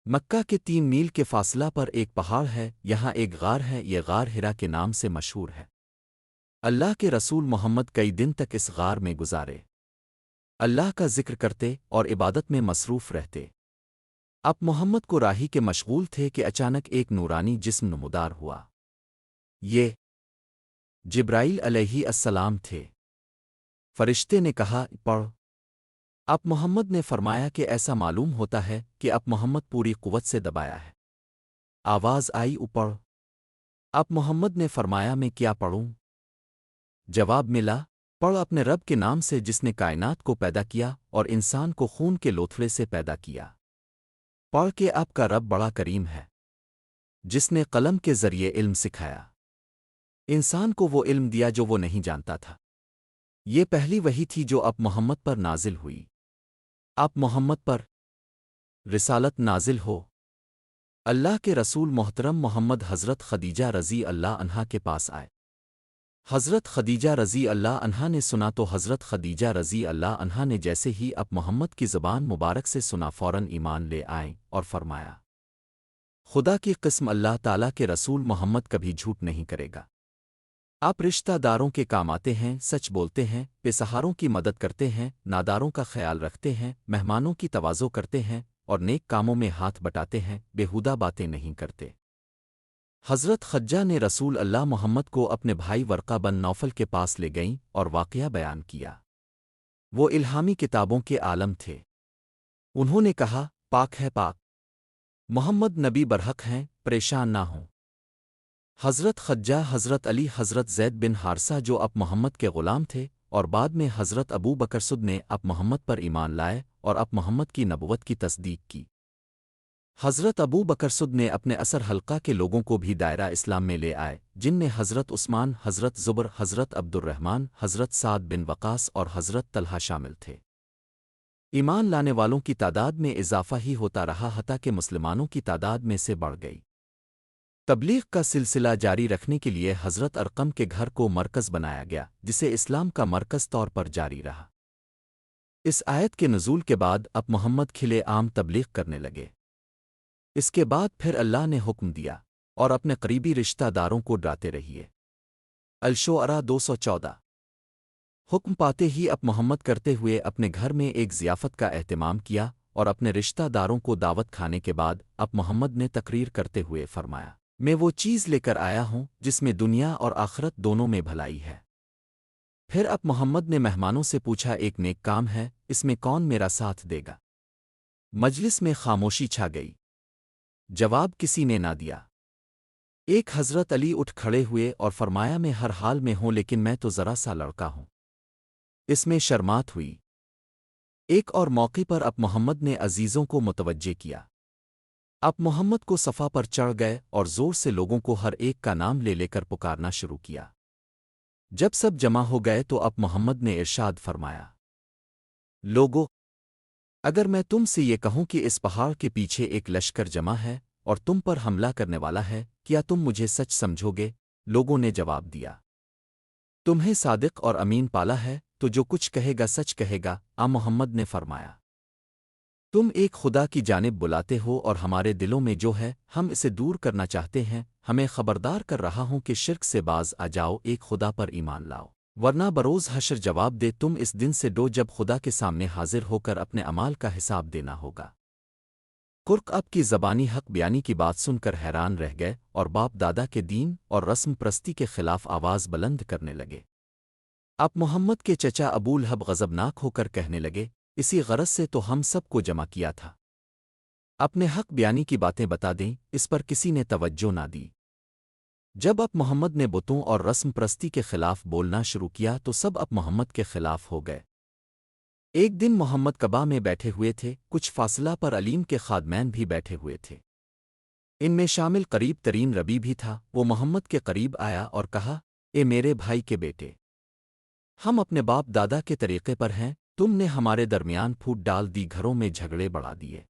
مکہ کے 3 میل کے فاصلہ پر ایک پہاڑ ہے، یہاں ایک غار ہے، یہ غار ہرا کے نام سے مشہور ہے۔ اللہ کے رسول محمد کئی دن تک اس غار میں گزارے، اللہ کا ذکر کرتے اور عبادت میں مصروف رہتے۔ اب محمد کو راہی کے مشغول تھے کہ اچانک ایک نورانی جسم نمودار ہوا۔ یہ جبرائیل علیہ السلام تھے۔ فرشتے نے کہا، پڑھ۔ اب محمد نے فرمایا کہ ایسا معلوم ہوتا ہے کہ اب محمد پوری قوت سے دبایا ہے۔ آواز آئی، پڑھ۔ اب محمد نے فرمایا، میں کیا پڑھوں؟ جواب ملا، پڑھ اپنے رب کے نام سے جس نے کائنات کو پیدا کیا اور انسان کو خون کے لوتھڑے سے پیدا کیا۔ پڑھ کہ آپ کا رب بڑا کریم ہے، جس نے قلم کے ذریعے علم سکھایا، انسان کو وہ علم دیا جو وہ نہیں جانتا تھا۔ یہ پہلی وحی تھی جو اب محمد پر نازل ہوئی۔ اب محمد پر رسالت نازل ہو۔ اللہ کے رسول محترم محمد حضرت خدیجہ رضی اللہ عنہا کے پاس آئے۔ حضرت خدیجہ رضی اللہ عنہا نے سنا تو حضرت خدیجہ رضی اللہ عنہا نے جیسے ہی اب محمد کی زبان مبارک سے سنا فوراً ایمان لے آئیں اور فرمایا، خدا کی قسم اللہ تعالیٰ کے رسول محمد کبھی جھوٹ نہیں کرے گا۔ آپ رشتہ داروں کے کام آتے ہیں، سچ بولتے ہیں، بے سہاروں کی مدد کرتے ہیں، ناداروں کا خیال رکھتے ہیں، مہمانوں کی توازو کرتے ہیں اور نیک کاموں میں ہاتھ بٹاتے ہیں، بیہودہ باتیں نہیں کرتے۔ حضرت خدیجہ نے رسول اللہ محمد کو اپنے بھائی ورقہ بن نوفل کے پاس لے گئیں اور واقعہ بیان کیا۔ وہ الہامی کتابوں کے عالم تھے۔ انہوں نے کہا، پاک ہے پاک، محمد نبی برحق ہیں، پریشان نہ ہوں۔ حضرت خدیجہ، حضرت علی، حضرت زید بن حارثہ جو اب محمد کے غلام تھے اور بعد میں حضرت ابو بکر صدیق نے اب محمد پر ایمان لائے اور اب محمد کی نبوت کی تصدیق کی۔ حضرت ابو بکر صدیق نے اپنے اثر حلقہ کے لوگوں کو بھی دائرہ اسلام میں لے آئے، جن میں حضرت عثمان، حضرت زبر، حضرت عبد الرحمن، حضرت سعد بن وقاص اور حضرت طلحہ شامل تھے۔ ایمان لانے والوں کی تعداد میں اضافہ ہی ہوتا رہا حتیٰ کہ مسلمانوں کی تعداد میں سے بڑھ گئی۔ تبلیغ کا سلسلہ جاری رکھنے کے لیے حضرت ارقم کے گھر کو مرکز بنایا گیا، جسے اسلام کا مرکز طور پر جاری رہا۔ اس آیت کے نزول کے بعد اب محمد کھلے عام تبلیغ کرنے لگے۔ اس کے بعد پھر اللہ نے حکم دیا، اور اپنے قریبی رشتہ داروں کو ڈراتے رہیے۔ الشعراء 214۔ حکم پاتے ہی اب محمد کرتے ہوئے اپنے گھر میں ایک ضیافت کا اہتمام کیا اور اپنے رشتہ داروں کو دعوت کھانے کے بعد اب محمد نے تقریر کرتے ہوئے فرمایا، میں وہ چیز لے کر آیا ہوں جس میں دنیا اور آخرت دونوں میں بھلائی ہے۔ پھر اب محمد نے مہمانوں سے پوچھا، ایک نیک کام ہے، اس میں کون میرا ساتھ دے گا؟ مجلس میں خاموشی چھا گئی، جواب کسی نے نہ دیا۔ ایک حضرت علی اٹھ کھڑے ہوئے اور فرمایا، میں ہر حال میں ہوں لیکن میں تو ذرا سا لڑکا ہوں۔ اس میں شرمات ہوئی۔ ایک اور موقع پر اب محمد نے عزیزوں کو متوجہ کیا۔ اب محمد کو صفا پر چڑھ گئے اور زور سے لوگوں کو ہر ایک کا نام لے لے کر پکارنا شروع کیا۔ جب سب جمع ہو گئے تو اب محمد نے ارشاد فرمایا، لوگو، اگر میں تم سے یہ کہوں کہ اس پہاڑ کے پیچھے ایک لشکر جمع ہے اور تم پر حملہ کرنے والا ہے، کیا تم مجھے سچ سمجھو گے؟ لوگوں نے جواب دیا، تمہیں صادق اور امین پالا ہے تو جو کچھ کہے گا سچ کہے گا۔ محمد نے فرمایا، تم ایک خدا کی جانب بلاتے ہو اور ہمارے دلوں میں جو ہے ہم اسے دور کرنا چاہتے ہیں، ہمیں خبردار کر رہا ہوں کہ شرک سے باز آ جاؤ، ایک خدا پر ایمان لاؤ، ورنہ بروز حشر جواب دے تم اس دن سے ڈو جب خدا کے سامنے حاضر ہو کر اپنے اعمال کا حساب دینا ہوگا۔ کرک اب کی زبانی حق بیانی کی بات سن کر حیران رہ گئے اور باپ دادا کے دین اور رسم پرستی کے خلاف آواز بلند کرنے لگے۔ اب محمد کے چچا ابو لہب غضبناک ہو کر کہنے لگے، اسی غرض سے تو ہم سب کو جمع کیا تھا، اپنے حق بیانی کی باتیں بتا دیں۔ اس پر کسی نے توجہ نہ دی۔ جب اب محمد نے بتوں اور رسم پرستی کے خلاف بولنا شروع کیا تو سب اب محمد کے خلاف ہو گئے۔ ایک دن محمد کعبہ میں بیٹھے ہوئے تھے، کچھ فاصلہ پر علیم کے خادمین بھی بیٹھے ہوئے تھے۔ ان میں شامل قریب ترین ربی بھی تھا۔ وہ محمد کے قریب آیا اور کہا، اے میرے بھائی کے بیٹے، ہم اپنے باپ دادا کے طریقے پر ہیں، تم نے ہمارے درمیان پھوٹ ڈال دی، گھروں میں جھگڑے بڑھا دیے۔